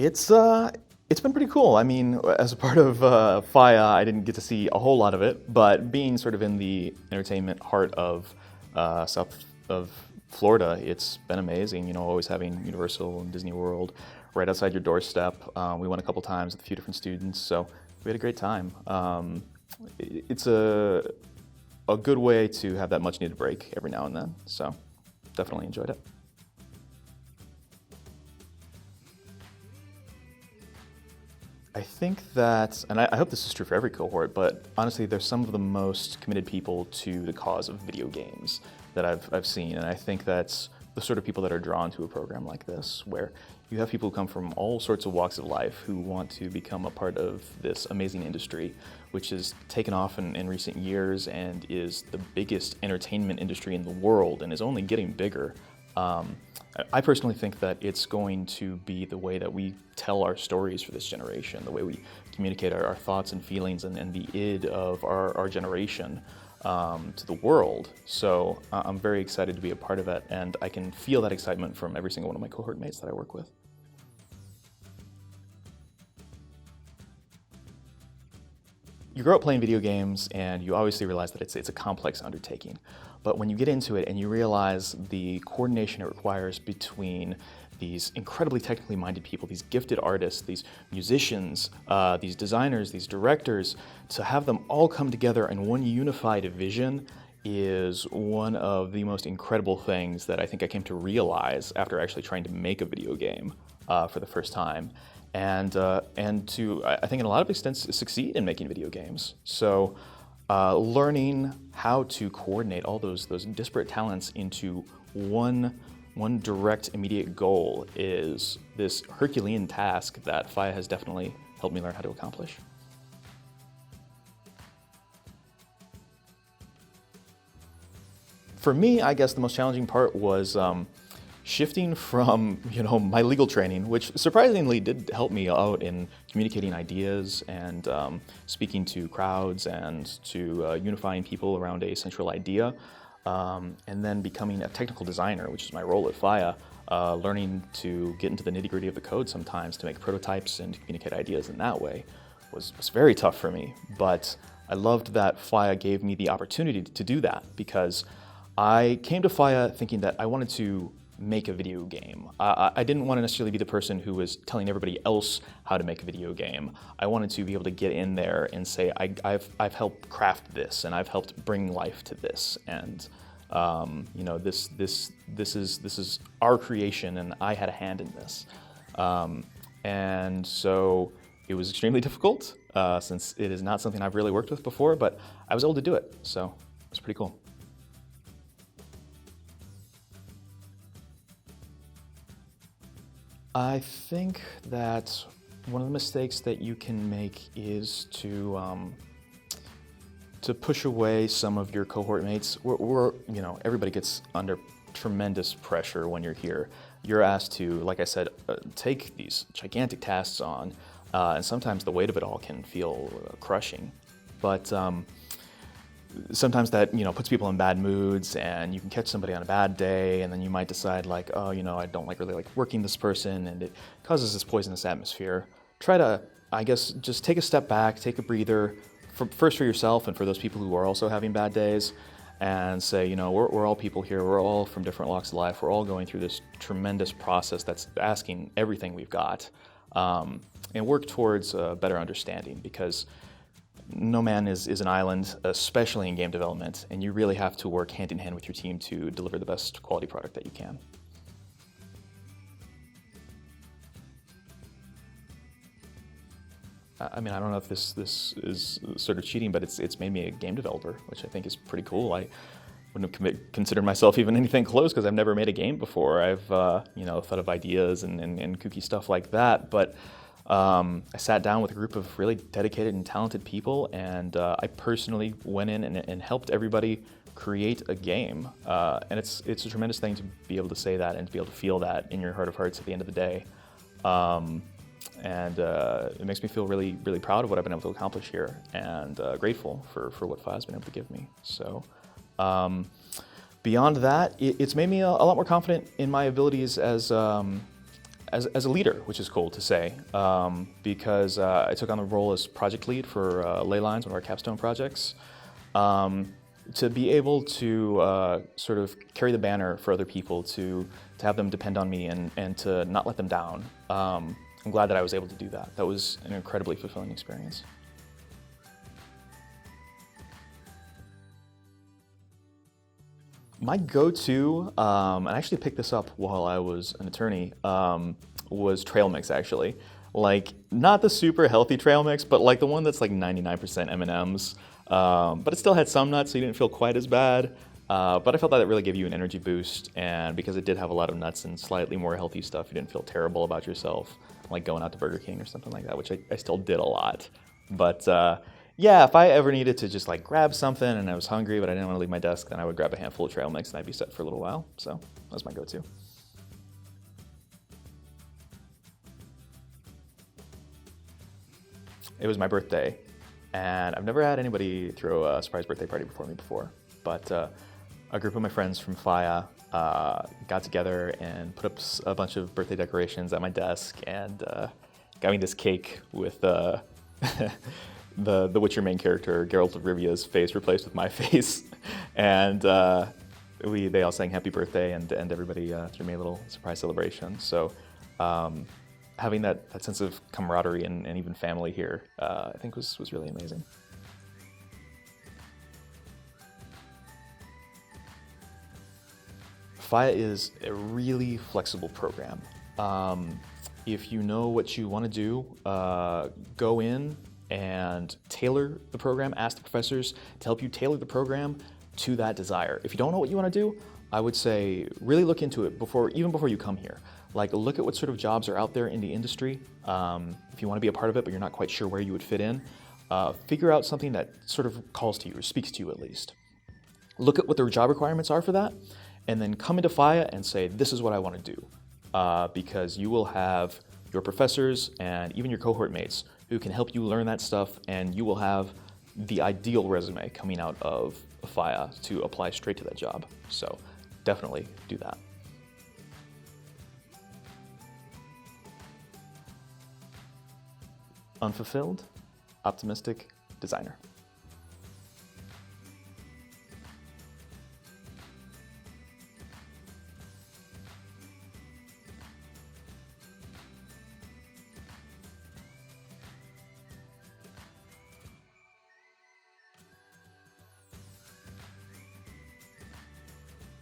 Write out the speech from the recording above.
It's been pretty cool. I mean, as a part of FIA, I didn't get to see a whole lot of it, but being sort of in the entertainment heart of south of Florida, it's been amazing. You know, always having Universal and Disney World right outside your doorstep. We went a couple times with a few different students, so we had a great time. It's a good way to have that much needed break every now and then, so definitely enjoyed it. I think that, and I hope this is true for every cohort, but honestly, they're some of the most committed people to the cause of video games that I've seen, and I think that's the sort of people that are drawn to a program like this, where you have people who come from all sorts of walks of life who want to become a part of this amazing industry, which has taken off in recent years and is the biggest entertainment industry in the world and is only getting bigger. I personally think that it's going to be the way that we tell our stories for this generation, the way we communicate our thoughts and feelings and the id of our generation to the world. So I'm very excited to be a part of it, and I can feel that excitement from every single one of my cohort mates that I work with. You grow up playing video games and you obviously realize that it's a complex undertaking. But when you get into it and you realize the coordination it requires between these incredibly technically minded people, these gifted artists, these musicians, these designers, these directors, to have them all come together in one unified vision is one of the most incredible things that I think I came to realize after actually trying to make a video game for the first time. And to, I think in a lot of extents, succeed in making video games. So learning how to coordinate all those disparate talents into one direct, immediate goal is this Herculean task that FIA has definitely helped me learn how to accomplish. For me, I guess the most challenging part was shifting from, my legal training, which surprisingly did help me out in communicating ideas and speaking to crowds and to unifying people around a central idea, and then becoming a technical designer, which is my role at FIA, learning to get into the nitty-gritty of the code sometimes to make prototypes and communicate ideas in that way was very tough for me. But I loved that FIA gave me the opportunity to do that, because I came to FIA thinking that I wanted to make a video game. I didn't want to necessarily be the person who was telling everybody else how to make a video game. I wanted to be able to get in there and say, I've helped craft this, and I've helped bring life to this, and this is our creation, and I had a hand in this. And so it was extremely difficult, since it is not something I've really worked with before, but I was able to do it, so it was pretty cool. I think that one of the mistakes that you can make is to push away some of your cohort mates. Everybody gets under tremendous pressure when you're here. You're asked to, like I said, take these gigantic tasks on, and sometimes the weight of it all can feel crushing. But sometimes that puts people in bad moods, and you can catch somebody on a bad day, and then you might decide like, I don't really like working this person, and it causes this poisonous atmosphere. Try to, I guess, just take a step back, take a breather, first for yourself and for those people who are also having bad days, and say, we're all people here, we're all from different walks of life, we're all going through this tremendous process that's asking everything we've got, and work towards a better understanding, because no man is an island, especially in game development, and you really have to work hand in hand with your team to deliver the best quality product that you can. I mean, I don't know if this is sort of cheating, but it's made me a game developer, which I think is pretty cool. I wouldn't have considered myself even anything close, because I've never made a game before. I've thought of ideas and kooky stuff like that, but I sat down with a group of really dedicated and talented people, and I personally went in and helped everybody create a game. And it's a tremendous thing to be able to say that and to be able to feel that in your heart of hearts at the end of the day. And it makes me feel really, really proud of what I've been able to accomplish here, and grateful for what FIA's been able to give me. So beyond that, it's made me a lot more confident in my abilities as as a leader, which is cool to say, because I took on the role as project lead for Ley Lines, one of our capstone projects. To be able to sort of carry the banner for other people, to have them depend on me and to not let them down. I'm glad that I was able to do that. That was an incredibly fulfilling experience. My go-to, and I actually picked this up while I was an attorney, was trail mix actually. Like, not the super healthy trail mix, but like the one that's like 99% M&Ms. But it still had some nuts, so you didn't feel quite as bad. But I felt that it really gave you an energy boost, and because it did have a lot of nuts and slightly more healthy stuff, you didn't feel terrible about yourself, like going out to Burger King or something like that, which I still did a lot. But yeah, if I ever needed to just like grab something and I was hungry but I didn't want to leave my desk, then I would grab a handful of trail mix and I'd be set for a little while. So that was my go-to. It was my birthday, and I've never had anybody throw a surprise birthday party for me before, but a group of my friends from FIEA got together and put up a bunch of birthday decorations at my desk and got me this cake with the Witcher main character, Geralt of Rivia's face replaced with my face, and they all sang happy birthday, and everybody threw me a little surprise celebration. So having that sense of camaraderie and even family here, I think was really amazing. FIEA is a really flexible program. If you know what you want to do, go in and tailor the program, ask the professors to help you tailor the program to that desire. If you don't know what you want to do, I would say really look into it even before you come here. Like, look at what sort of jobs are out there in the industry. If you want to be a part of it but you're not quite sure where you would fit in, figure out something that sort of calls to you or speaks to you at least. Look at what the job requirements are for that, and then come into FIEA and say, this is what I want to do. Because you will have your professors and even your cohort mates who can help you learn that stuff, and you will have the ideal resume coming out of FIEA to apply straight to that job. So definitely do that. Unfulfilled, optimistic designer.